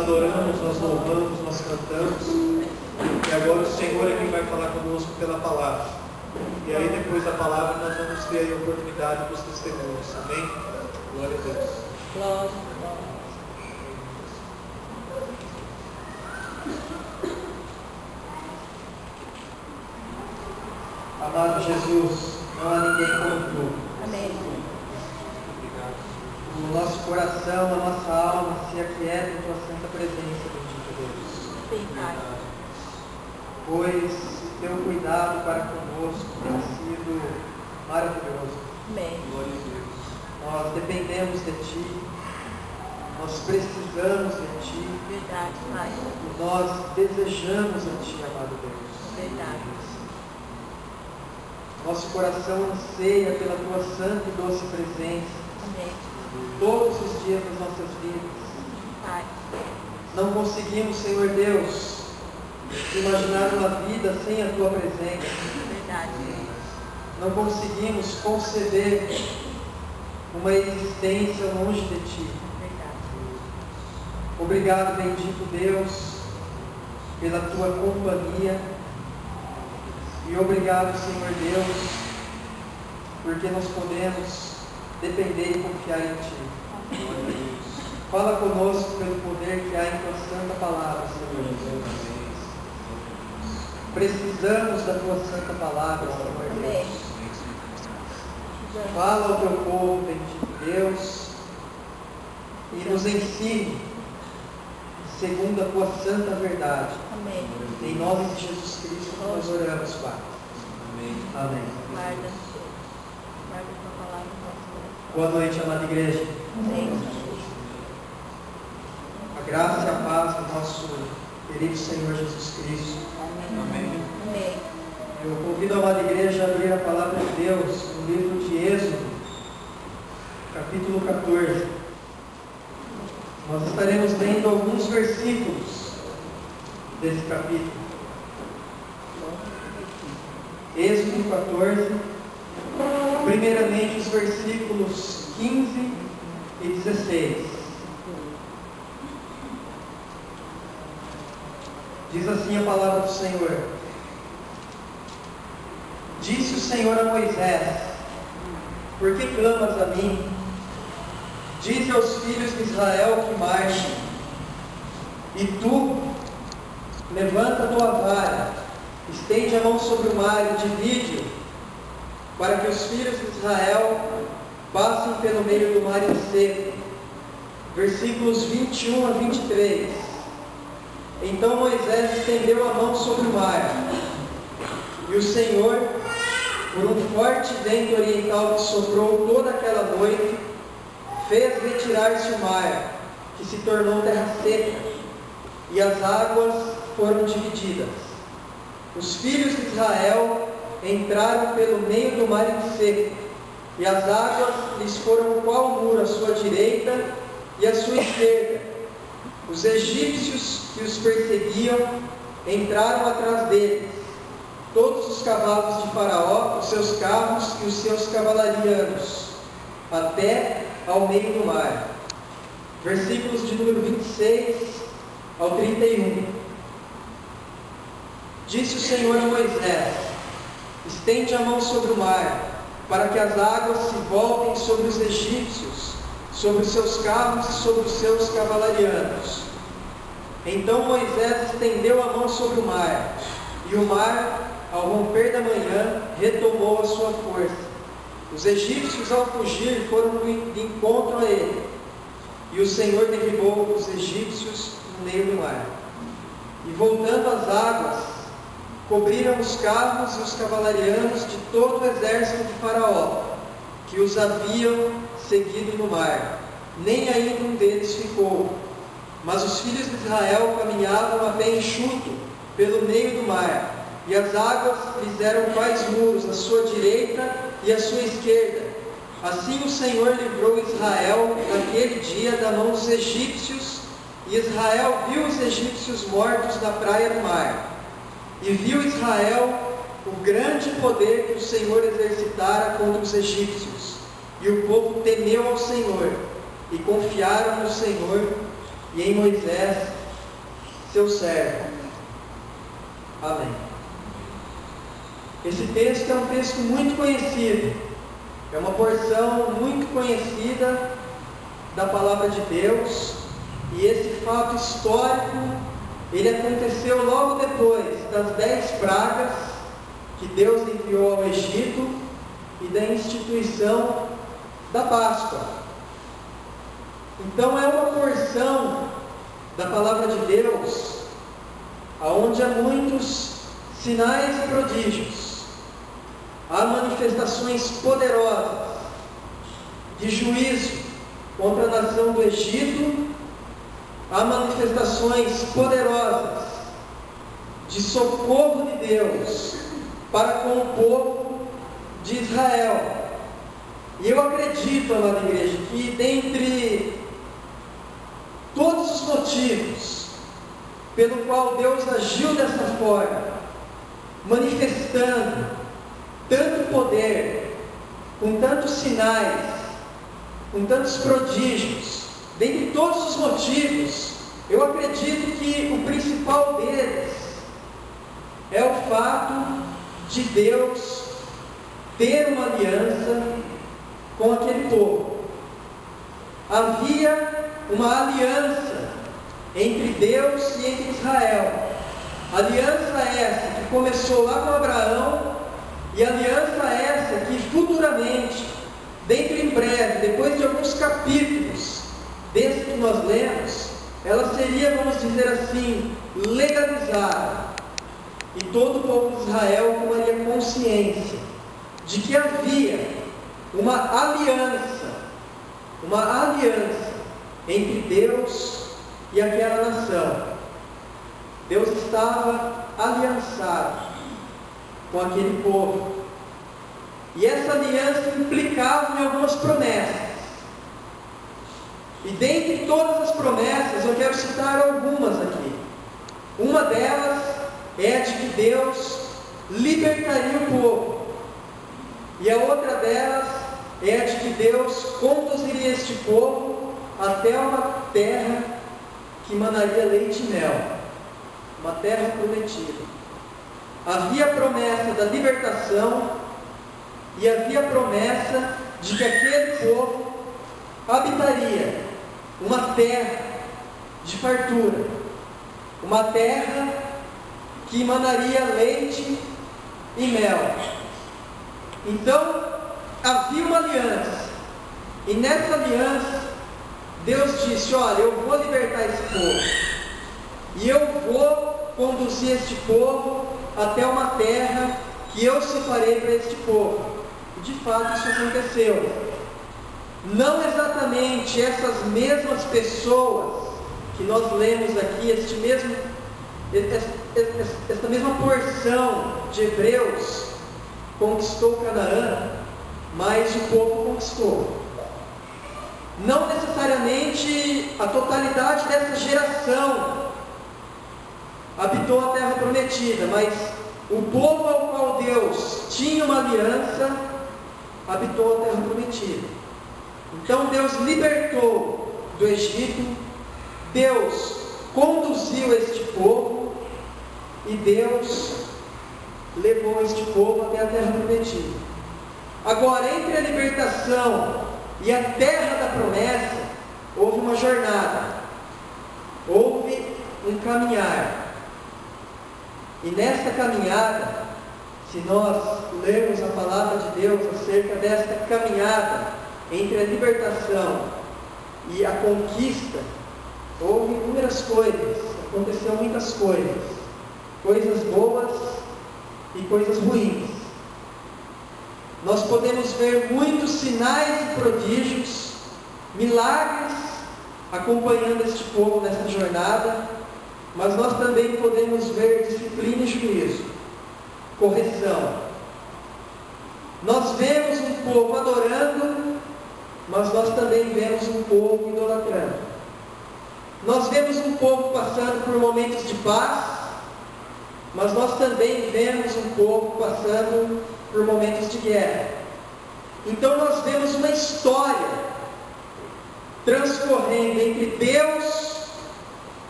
adoramos, nós louvamos, nós cantamos. E agora o Senhor é quem vai falar conosco pela palavra. E aí depois da palavra nós vamos ter a oportunidade dos testemunhos. Amém? Glória a Deus. Glória, Amado Jesus, não há ninguém como tu. amém. O nosso coração, a nossa alma se aquieta em tua santa presença, bendito Deus. Sim, Pai. Pois o teu cuidado para conosco tem sido maravilhoso. Amém. Glória a Deus. Nós dependemos de ti, nós precisamos de ti, Verdade, Pai. e nós desejamos a ti, amado Deus. Verdade. Nosso coração anseia pela tua santa e doce presença Amém. todos os dias das nossas vidas. Pai. Não conseguimos, Senhor Deus, imaginar uma vida sem a tua presença. Verdade. Não conseguimos conceber uma existência longe de ti. Verdade. Obrigado, bendito Deus, pela tua companhia. E obrigado, Senhor Deus, porque nós podemos depender e confiar em ti. Fala conosco pelo poder que há em tua santa palavra, Senhor Deus. Precisamos da tua santa palavra, Senhor Amém. Deus. Fala ao teu povo, bendito Deus, e nos ensine segundo a tua santa verdade. Amém. Em nome de Jesus Cristo nós oramos, Pai. Amém. Amém. Guarda. Guarda a tua palavra no nosso coração. Boa noite, amada igreja. Amém. A graça e a paz do nosso querido Senhor Jesus Cristo. Amém. Amém. Eu convido a amada igreja a abrir a palavra de Deus no livro de Êxodo, capítulo 14. Nós estaremos lendo alguns versículos desse capítulo. Êxodo 14, primeiramente os versículos 15 e 16. Diz assim a palavra do Senhor. Disse o Senhor a Moisés: por que clamas a mim? Dize aos filhos de Israel que marchem. E tu, levanta a tua vara, estende a mão sobre o mar e divide-o, para que os filhos de Israel passem pelo meio do mar em seco. Versículos 21 a 23. Então Moisés estendeu a mão sobre o mar, e o Senhor, por um forte vento oriental que soprou toda aquela noite, fez retirar-se o mar, que se tornou terra seca, e as águas foram divididas. Os filhos de Israel entraram pelo meio do mar em seco, e as águas lhes foram qual muro à sua direita e à sua esquerda. Os egípcios que os perseguiam entraram atrás deles, todos os cavalos de Faraó, os seus carros e os seus cavalarianos, até ao meio do mar. Versículos de número 26 ao 31. Disse o Senhor a Moisés: estende a mão sobre o mar, para que as águas se voltem sobre os egípcios, sobre os seus carros e sobre os seus cavalarianos. Então Moisés estendeu a mão sobre o mar, e o mar, ao romper da manhã, retomou a sua força. Os egípcios, ao fugir, foram de encontro a ele, e o Senhor derribou os egípcios no meio do mar. E voltando as águas, cobriram os carros e os cavalarianos de todo o exército de Faraó, que os haviam seguido no mar. Nem ainda um deles ficou. Mas os filhos de Israel caminhavam a pé enxuto pelo meio do mar, e as águas lhes eram quais muros à sua direita e à sua esquerda. Assim o Senhor livrou Israel naquele dia da mão dos egípcios, e Israel viu os egípcios mortos na praia do mar. E viu Israel o grande poder que o Senhor exercitara contra os egípcios. E o povo temeu ao Senhor, e confiaram no Senhor e em Moisés, seu servo. Amém. Esse texto é um texto muito conhecido, é uma porção muito conhecida da palavra de Deus, e esse fato histórico, ele aconteceu logo depois das 10 pragas que Deus enviou ao Egito e da instituição da Páscoa. Então é uma porção da palavra de Deus onde há muitos sinais e prodígios, há manifestações poderosas de juízo contra a nação do Egito, há manifestações poderosas de socorro de Deus para com o povo de Israel. E eu acredito, amada igreja, que dentre todos os motivos pelo qual Deus agiu dessa forma, manifestando tanto poder, com tantos sinais, com tantos prodígios, dentre todos os motivos, eu acredito que o principal deles é o fato de Deus ter uma aliança com aquele povo. Havia uma aliança entre Deus e entre Israel. Aliança essa que começou lá com Abraão, e aliança essa que futuramente, dentro em breve, depois de alguns capítulos desse que nós lemos, ela seria, vamos dizer assim, legalizada. E todo o povo de Israel tomaria consciência de que havia uma aliança entre Deus e aquela nação. Deus estava aliançado com aquele povo. E essa aliança implicava em algumas promessas. E dentre todas as promessas, eu quero citar algumas aqui. Uma delas é de que Deus libertaria o povo. E a outra delas é de que Deus conduziria este povo até uma terra que manaria leite e mel, uma terra prometida. Havia a promessa da libertação e havia a promessa de que aquele povo habitaria uma terra de fartura, uma terra que emanaria leite e mel. Então, havia uma aliança, e nessa aliança, Deus disse: olha, eu vou libertar esse povo, e eu vou conduzir este povo até uma terra que eu separei para este povo. E de fato isso aconteceu. Não exatamente essas mesmas pessoas que nós lemos aqui, esta mesma porção de Hebreus conquistou Canaã, mas o povo conquistou. Não necessariamente a totalidade dessa geração habitou a terra prometida, mas o povo ao qual Deus tinha uma aliança habitou a terra prometida. Então Deus libertou do Egito, Deus conduziu este povo e Deus levou este povo até a terra prometida. Agora, entre a libertação e a terra da promessa, houve uma jornada, houve um caminhar. E nesta caminhada, se nós lermos a palavra de Deus acerca desta caminhada entre a libertação e a conquista, houve inúmeras coisas, aconteceram muitas coisas, coisas boas e coisas ruins. Nós podemos ver muitos sinais e prodígios, milagres acompanhando este povo nesta jornada, mas nós também podemos ver disciplina e juízo, correção. Nós vemos um povo adorando, mas nós também vemos um povo idolatrando. Nós vemos um povo passando por momentos de paz, mas nós também vemos um povo passando por momentos de guerra. Então nós vemos uma história transcorrendo entre Deus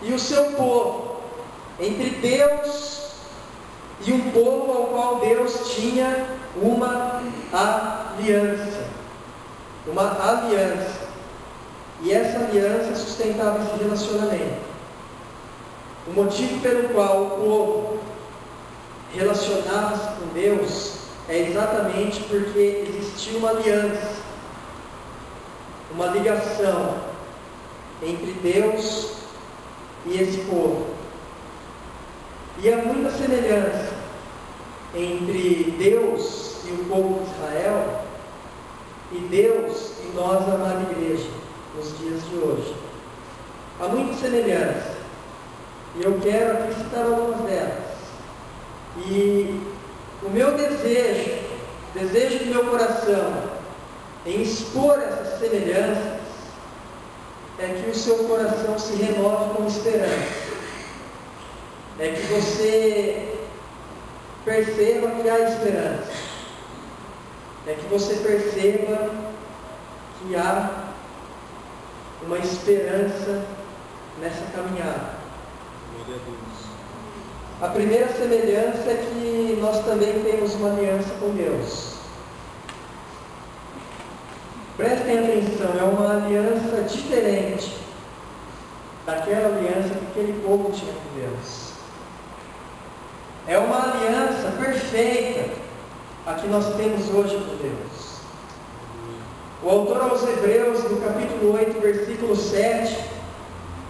e o seu povo, entre Deus e um povo ao qual Deus tinha uma aliança. Uma aliança. E essa aliança sustentava esse relacionamento. O motivo pelo qual o povo relacionava-se com Deus é exatamente porque existia uma aliança, uma ligação entre Deus e esse povo. E há muita semelhança entre Deus e o povo de Israel e Deus e nós, a amada igreja, nos dias de hoje. Há muita semelhança. E eu quero aqui citar algumas delas. E o meu desejo do meu coração em expor essas semelhanças é que o seu coração se renove com esperança. É que você perceba que há esperança. É que você perceba que há uma esperança nessa caminhada. A primeira semelhança é que nós também temos uma aliança com Deus. Prestem atenção, é uma aliança diferente daquela aliança que aquele povo tinha com Deus. É uma aliança perfeita a que nós temos hoje com Deus. O autor aos Hebreus, no capítulo 8, versículo 7,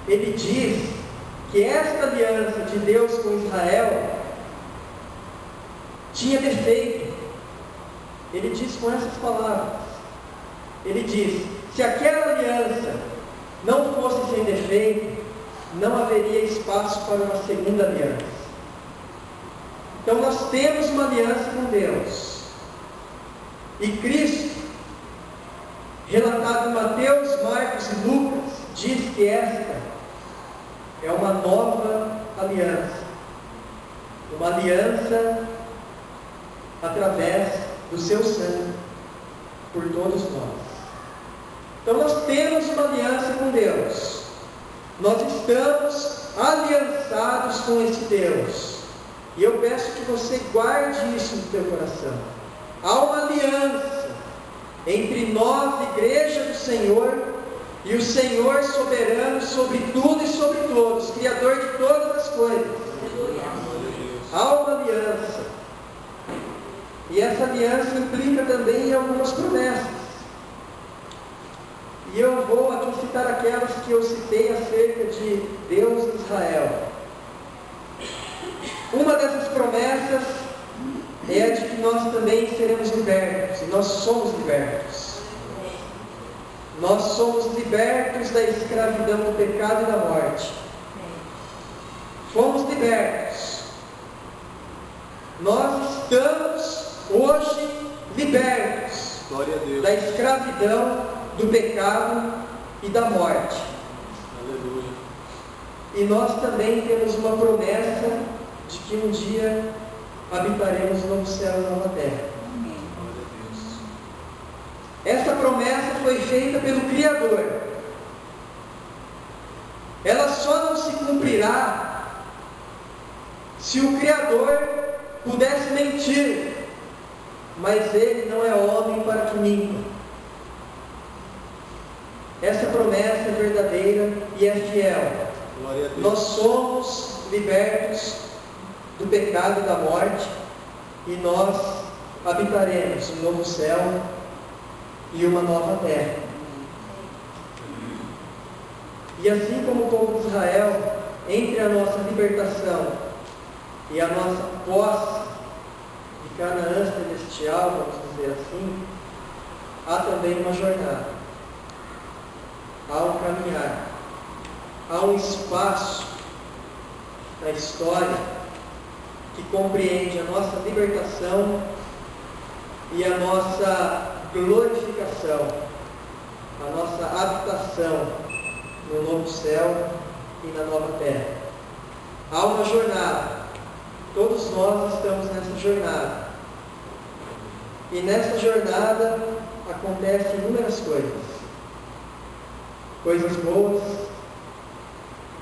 ele diz que esta aliança de Deus com Israel tinha defeito. Ele diz com essas palavras. Ele diz: se aquela aliança não fosse sem defeito, não haveria espaço para uma segunda aliança. Então nós temos uma aliança com Deus. E Cristo, relatado em Mateus, Marcos e Lucas, diz que esta é uma nova aliança. Uma aliança através do seu sangue por todos nós. Então nós temos uma aliança com Deus. Nós estamos aliançados com esse Deus. E eu peço que você guarde isso no teu coração. Há uma aliança entre nós, igreja do Senhor, e o Senhor soberano sobre tudo e sobre todos, Criador de todas as coisas. Há uma aliança. E essa aliança implica também em algumas promessas. E eu vou aqui citar aquelas que eu citei acerca de Deus e Israel. Uma dessas promessas é a de que nós também seremos libertos. E nós somos libertos. Nós somos libertos da escravidão do pecado e da morte. Fomos libertos. Nós estamos hoje libertos da escravidão do pecado e da morte. Aleluia. E nós também temos uma promessa de que um dia habitaremos no novo céu e nova terra. Essa promessa foi feita pelo Criador. Ela só não se cumprirá se o Criador pudesse mentir, mas Ele não é homem para que minta. Essa promessa é verdadeira e é fiel. Nós somos libertos do pecado e da morte, e nós habitaremos um novo céu e uma nova terra. E assim como o povo de Israel, entre a nossa libertação e a nossa posse de Canaã celestial, vamos dizer assim, há também uma jornada, há um caminhar, há um espaço na história que compreende a nossa libertação e a nossa glorificação, a nossa habitação no novo céu e na nova terra. Há uma jornada. Todos nós estamos nessa jornada. E nessa jornada acontecem inúmeras coisas. Coisas boas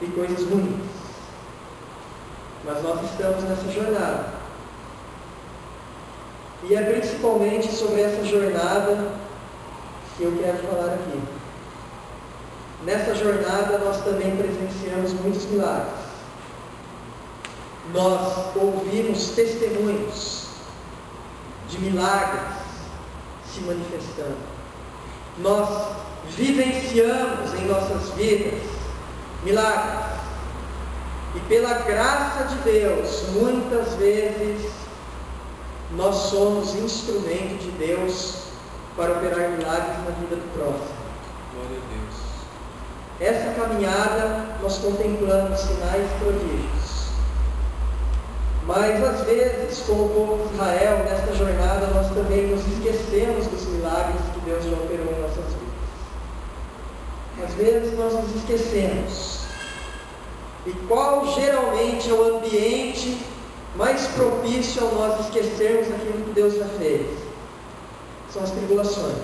e coisas ruins. mas nós estamos nessa jornada. E é principalmente sobre essa jornada que eu quero falar aqui. Nessa jornada nós também presenciamos muitos milagres. Nós ouvimos testemunhos de milagres se manifestando. Nós vivenciamos em nossas vidas milagres. E pela graça de Deus, muitas vezes, nós somos instrumento de Deus para operar milagres na vida do próximo. Glória a Deus. Essa caminhada nós contemplamos sinais e prodígios. Mas às vezes, como o povo de Israel, nesta jornada nós também nos esquecemos dos milagres que Deus já operou em nossas vidas. Às vezes nós nos esquecemos. E qual geralmente é o ambiente mais propício a nós esquecermos aquilo que Deus já fez? São as tribulações.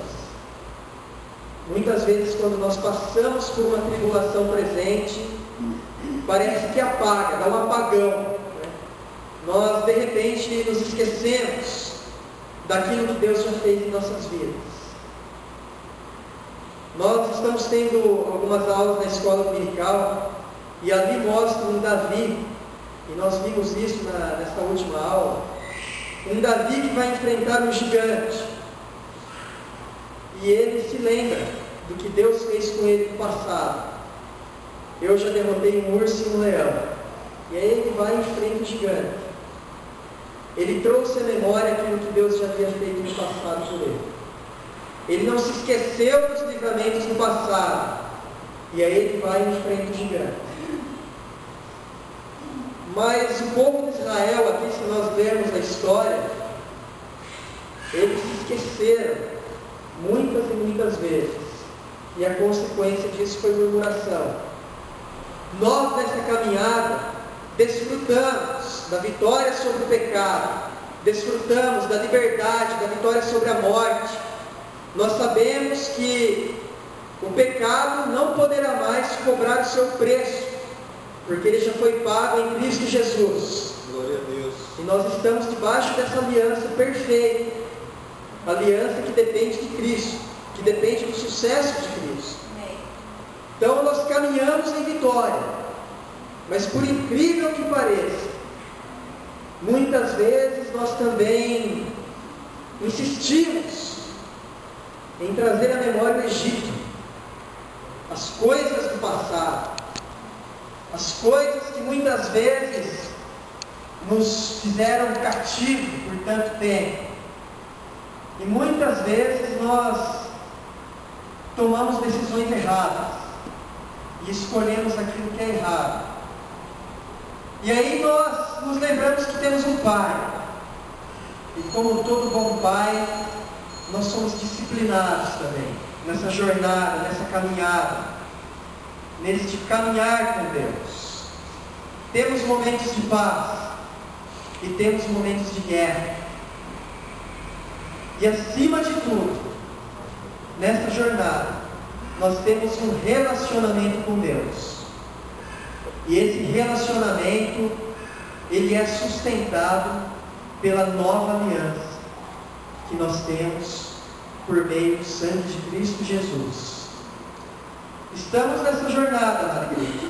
Muitas vezes, quando nós passamos por uma tribulação presente, parece que apaga, dá um apagão, né? Nós, de repente, nos esquecemos daquilo que Deus já fez em nossas vidas. Nós estamos tendo algumas aulas na escola dominical, e ali mostra um Davi, e nós vimos isso nessa última aula, um Davi que vai enfrentar um gigante. E ele se lembra do que Deus fez com ele no passado. Eu já derrotei um urso e um leão. E aí ele vai e enfrenta o gigante. Ele trouxe à memória aquilo que Deus já havia feito no passado por ele. Ele não se esqueceu dos livramentos do passado. E aí ele vai e enfrenta o gigante. Mas o povo de Israel, aqui se nós lermos a história, eles se esqueceram muitas e muitas vezes. E a consequência disso foi murmuração. Nós nessa caminhada desfrutamos da vitória sobre o pecado, desfrutamos da liberdade, da vitória sobre a morte. Nós sabemos que o pecado não poderá mais cobrar o seu preço, porque ele já foi pago em Cristo Jesus. Glória a Deus. E nós estamos debaixo dessa aliança perfeita, aliança que depende de Cristo, que depende do sucesso de Cristo. Então nós caminhamos em vitória, mas por incrível que pareça, muitas vezes nós também insistimos em trazer à memória o Egito, as coisas do passado, as coisas que muitas vezes nos fizeram cativo por tanto tempo. E muitas vezes nós tomamos decisões erradas e escolhemos aquilo que é errado. E aí nós nos lembramos que temos um Pai. E como todo bom Pai, nós somos disciplinados também nessa jornada, nessa caminhada, nesse caminhar com Deus. Temos momentos de paz e temos momentos de guerra. E acima de tudo, nessa jornada, nós temos um relacionamento com Deus. E esse relacionamento, ele é sustentado pela nova aliança que nós temos por meio do sangue de Cristo Jesus. Estamos nessa jornada, amada igreja.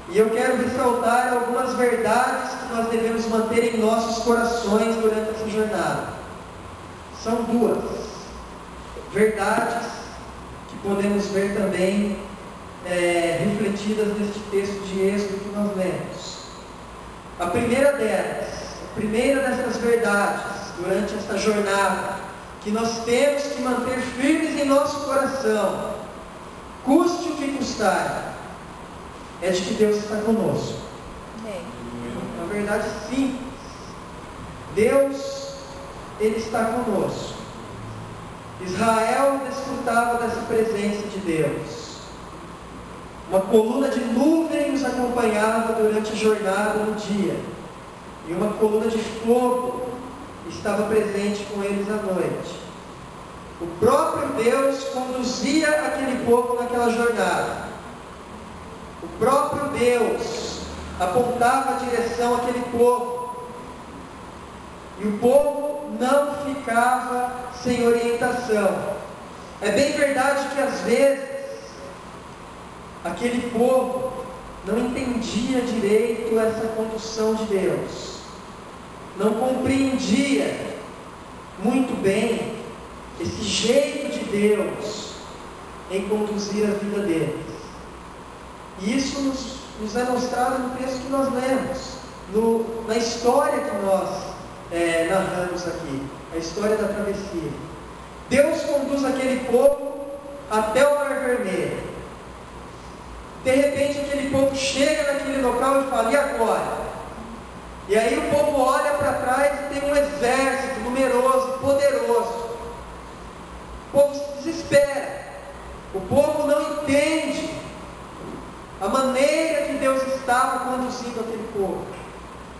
E eu quero ressaltar algumas verdades que nós devemos manter em nossos corações durante essa jornada. São duas verdades que podemos ver também refletidas neste texto de Êxodo que nós lemos. A primeira dessas verdades durante esta jornada, que nós temos que manter firmes em nosso coração, custe o que custar, é de que Deus está conosco. É uma verdade simples. Deus, Ele está conosco. Israel desfrutava dessa presença de Deus. Uma coluna de nuvem os acompanhava durante a jornada no dia. E uma coluna de fogo estava presente com eles à noite. O próprio Deus conduzia aquele povo naquela jornada. O próprio Deus apontava a direção àquele povo. E o povo não ficava sem orientação. É bem verdade que às vezes aquele povo não entendia direito essa condução de Deus, não compreendia muito bem esse jeito de Deus em conduzir a vida deles. E isso nos é mostrado no texto que nós lemos, na história que nós narramos aqui, a história da travessia. Deus conduz aquele povo até o Mar Vermelho. De repente aquele povo chega naquele local e fala: e agora? E aí o povo olha para trás e tem um exército numeroso, poderoso. O povo se desespera. O povo não entende a maneira que Deus estava conduzindo aquele povo.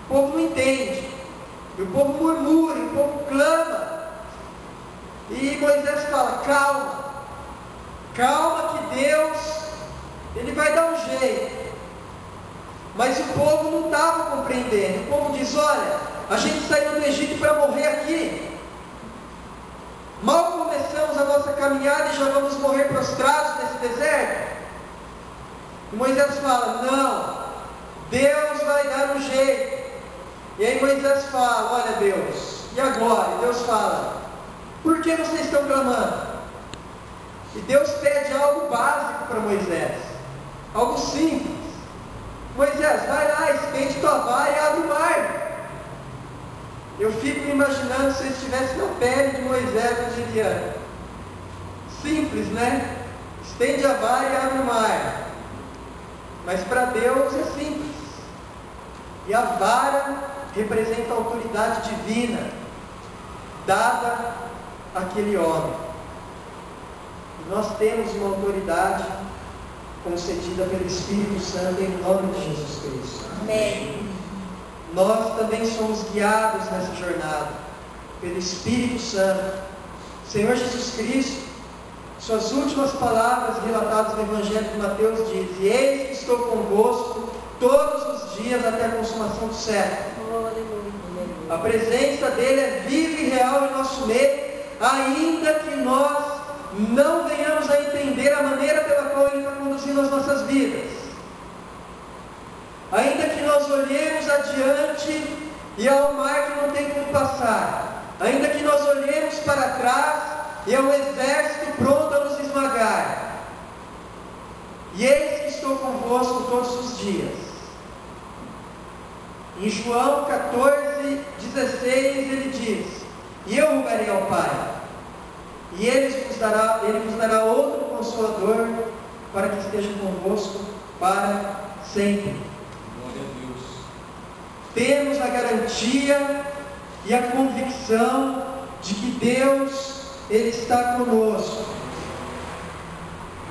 O povo não entende. E o povo murmura, e o povo clama. E Moisés fala: calma. Calma que Deus, Ele vai dar um jeito. Mas o povo não estava compreendendo. O povo diz: olha, a gente saiu do Egito para morrer aqui. Mal começamos a nossa caminhada e já vamos morrer prostrados nesse deserto. E Moisés fala: não, Deus vai dar um jeito. E aí Moisés fala: olha Deus, e agora? E Deus fala: por que vocês estão clamando? E Deus pede algo básico para Moisés, algo simples. Moisés, vai lá, estende tua vara e abre o mar. Eu fico me imaginando, se eu estivesse na pele de Moisés, eu diria: simples, né? Estende a vara e abre o mar. Mas para Deus é simples. E a vara representa a autoridade divina dada àquele homem. E nós temos uma autoridade concedida pelo Espírito Santo em nome de Jesus Cristo. Amém. Nós também somos guiados nessa jornada pelo Espírito Santo. O Senhor Jesus Cristo, suas últimas palavras relatadas no Evangelho de Mateus diz: e eis que estou convosco todos os dias até a consumação do século. A presença dele é viva e real em nosso meio, ainda que nós não venhamos a entender a maneira pela qual ele está conduzindo as nossas vidas. Ainda que nós olhemos adiante e ao mar que não tem como passar. Ainda que nós olhemos para trás e ao exército pronto a nos esmagar. E eis que estou convosco todos os dias. Em João 14, 16 ele diz: e eu rogarei ao Pai, e Ele vos dará outro Consolador, para que esteja convosco para sempre. Glória a Deus. Temos a garantia e a convicção de que Deus, Ele está conosco.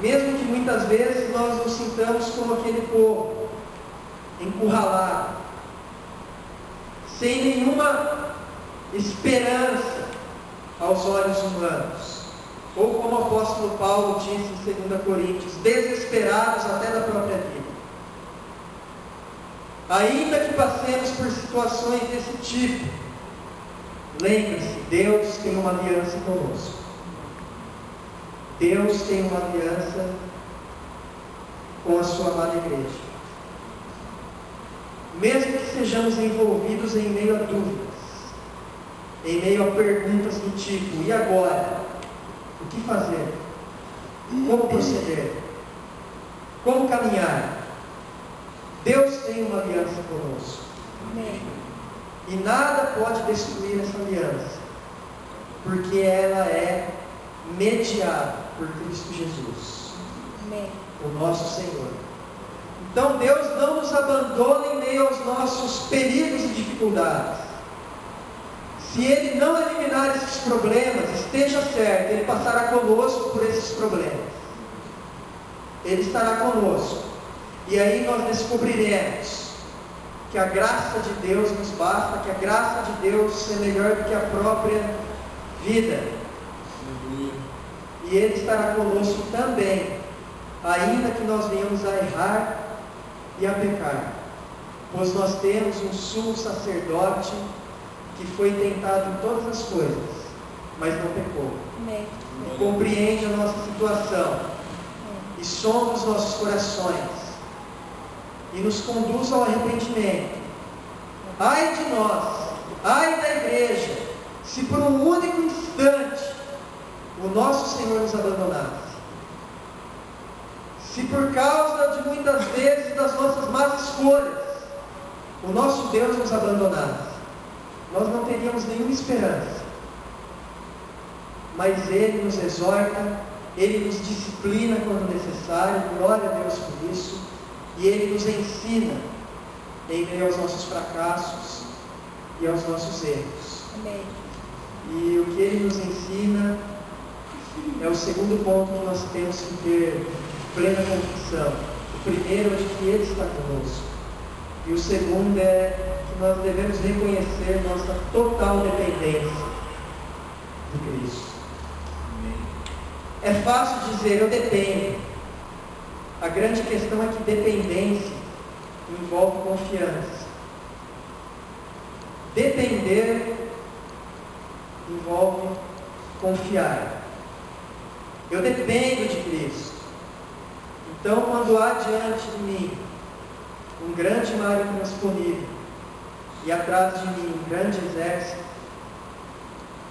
Mesmo que muitas vezes nós nos sintamos como aquele povo, encurralado, sem nenhuma esperança aos olhos humanos, ou como o apóstolo Paulo disse em 2 Coríntios, desesperados até da própria vida. Ainda que passemos por situações desse tipo, lembre-se, Deus tem uma aliança conosco. Deus tem uma aliança com a sua amada igreja. Mesmo que sejamos envolvidos em meio a dúvidas, em meio a perguntas do tipo: e agora? O que fazer? Como proceder? Como caminhar? Deus tem uma aliança conosco. Amém. E nada pode destruir essa aliança, porque ela é mediada por Cristo Jesus, Amém. o nosso Senhor. Então Deus não nos abandona em meio aos nossos perigos e dificuldades. Se Ele não eliminar esses problemas, esteja certo, Ele passará conosco por esses problemas. Ele estará conosco. E aí nós descobriremos que a graça de Deus nos basta, que a graça de Deus é melhor do que a própria vida. E Ele estará conosco também, ainda que nós venhamos a errar e a pecar. pois nós temos um sumo sacerdote que foi tentado em todas as coisas, mas não pecou. Amém. E compreende a nossa situação e sonda os nossos corações e nos conduz ao arrependimento. Ai de nós, ai da igreja, se por um único instante o nosso Senhor nos abandonasse. Se por causa de muitas vezes das nossas más escolhas, o nosso Deus nos abandonasse, nós não teríamos nenhuma esperança. Mas Ele nos exorta, Ele nos disciplina quando necessário, glória a Deus por isso, e Ele nos ensina em meio aos nossos fracassos e aos nossos erros. Amém. E o que Ele nos ensina é o segundo ponto que nós temos que ter plena convicção. O primeiro é de que Ele está conosco. E o segundo é que nós devemos reconhecer nossa total dependência de Cristo. É fácil dizer, eu dependo. A grande questão é que dependência envolve confiança. Depender envolve confiar. Eu dependo de Cristo. Então, quando há diante de mim um grande mar intransponível e atrás de mim um grande exército,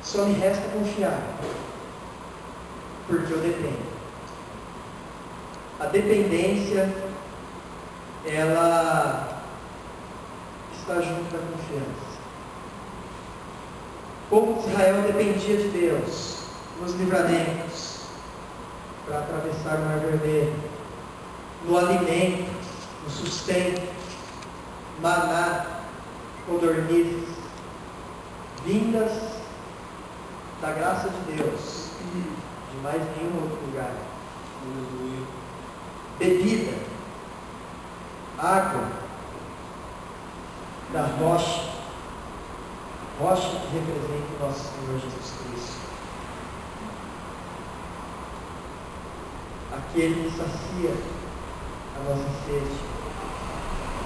só me resta confiar, porque eu dependo. A dependência, ela está junto da confiança. O povo de Israel dependia de Deus nos livramentos para atravessar o Mar Vermelho, no alimento, no sustento, maná, codornizes, vindas da graça de Deus, de mais nenhum outro lugar. Bebida, água da rocha, rocha que representa o nosso Senhor Jesus Cristo, aquele que sacia a nossa sede.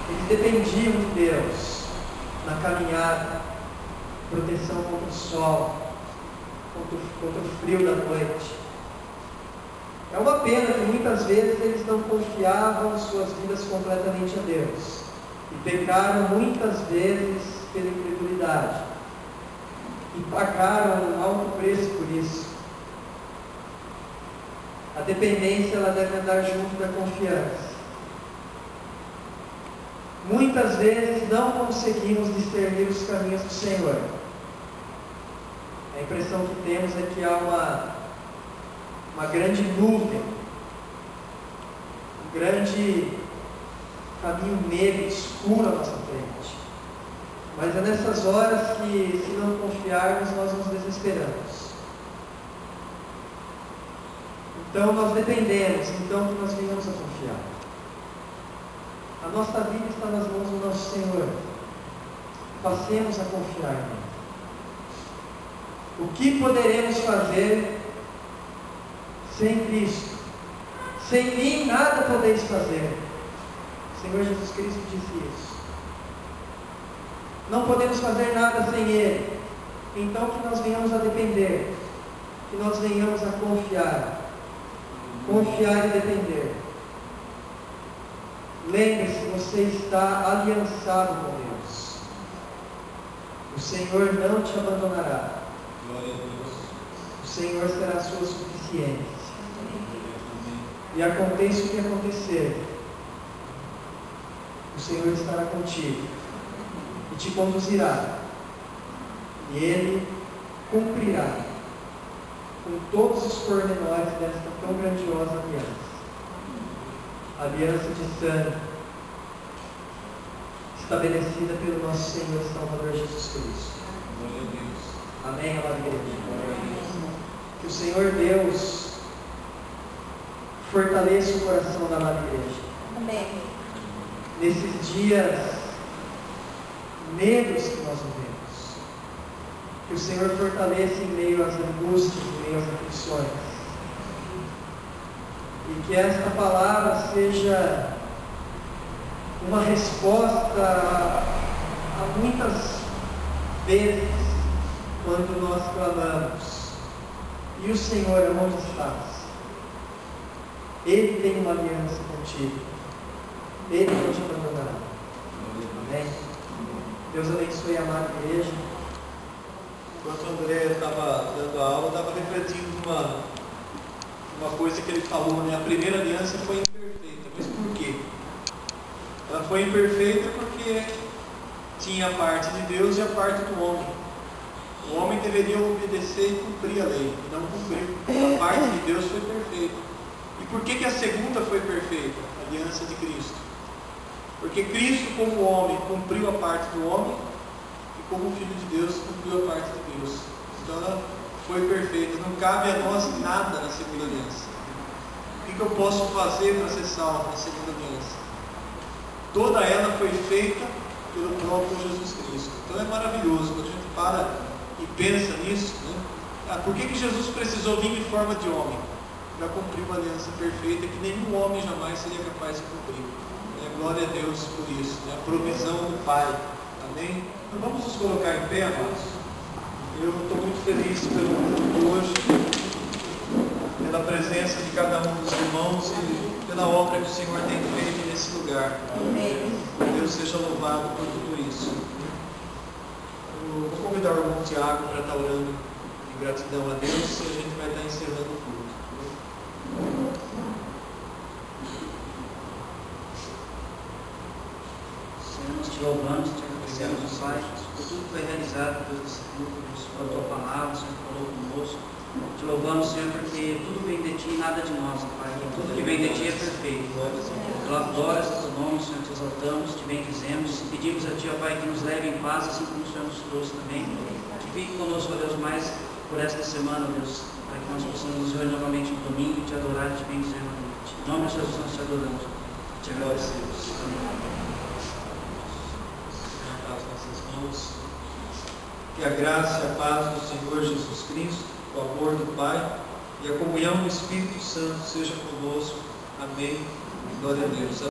Eles dependiam de Deus na caminhada, proteção contra o sol, contra o frio da noite. É uma pena que muitas vezes eles não confiavam suas vidas completamente a Deus e pecaram muitas vezes pela incredulidade e pagaram um alto preço por isso. A dependência, ela deve andar junto da confiança. Muitas vezes não conseguimos discernir os caminhos do Senhor. A impressão que temos é que há uma grande nuvem, um grande caminho negro, escuro à nossa frente. Mas é nessas horas que, se não confiarmos, nós nos desesperamos. Então nós dependemos, então que nós venhamos a confiar. A nossa vida está nas mãos do nosso Senhor. Passemos a confiar nele. O que poderemos fazer sem Cristo? Sem mim nada podeis fazer. O Senhor Jesus Cristo disse isso. Não podemos fazer nada sem Ele. Então que nós venhamos a depender, que nós venhamos a confiar. Confiar e depender. Lembre-se, você está aliançado com Deus. O Senhor não te abandonará. Glória a Deus. O Senhor será a sua suficiência. E aconteça o que acontecer, o Senhor estará contigo e te conduzirá. E Ele cumprirá com todos os pormenores desta tão grandiosa aliança. Aliança de sangue, estabelecida pelo nosso Senhor e Salvador Jesus Cristo. Glória a Deus. Amém, amada igreja? Que o Senhor Deus fortaleça o coração da amada igreja. Amém. Nesses dias negros que nós vivemos, que o Senhor fortaleça em meio às angústias, em meio às aflições. E que esta palavra seja uma resposta a muitas vezes quando nós clamamos: e o Senhor onde estás? Ele tem uma aliança contigo, Ele não te abandonará. Amém? Deus abençoe a amada igreja. Enquanto o André estava dando a aula, eu estava refletindo uma coisa que ele falou, né? A primeira aliança foi imperfeita. Mas por quê? Ela foi imperfeita porque tinha a parte de Deus e a parte do homem. O homem deveria obedecer e cumprir a lei, e não cumpriu. A parte de Deus foi perfeita. E por que a segunda foi perfeita? A aliança de Cristo. Porque Cristo, como homem, cumpriu a parte do homem, e como Filho de Deus, cumpriu a parte de Deus. Então ela foi perfeita. Não cabe a nós nada na segunda aliança. O que eu posso fazer para ser salvo na segunda aliança? Toda ela foi feita pelo próprio Jesus Cristo. Então é maravilhoso quando a gente para e pensa nisso, né? Por que Jesus precisou vir em forma de homem? Para cumprir uma aliança perfeita que nenhum homem jamais seria capaz de cumprir. Glória a Deus por isso, né? A provisão do Pai. Amém? Então vamos nos colocar em pé, amados. Eu estou muito feliz pelo culto de hoje, pela presença de cada um dos irmãos e pela obra que o Senhor tem feito nesse lugar. Amém. Deus seja louvado por tudo isso. Eu vou convidar o irmão Tiago para estar orando em gratidão a Deus e a gente vai estar encerrando o culto. Senhor, nós te louvamos, te agradecemos, Pai, por tudo que foi realizado por esse culto, por tua palavra, o Senhor falou conosco. Te louvamos, Senhor, porque tudo vem de ti e nada de nós, Pai. E tudo que vem de ti é perfeito. Glórias ao teu nome, Senhor, te exaltamos, te bendizemos e pedimos a ti, ó Pai, que nos leve em paz, assim como o Senhor nos trouxe também. Que fique conosco, ó Deus, mais por esta semana, Deus, para que nós possamos nos ver novamente no domingo e te adorar e te bendizer novamente. Em nome de Jesus, nós te adoramos. Te agradecemos. Amém. As nossas mãos. Que a graça e a paz do Senhor Jesus Cristo, o amor do Pai e a comunhão do Espírito Santo seja conosco. Amém. Glória a Deus.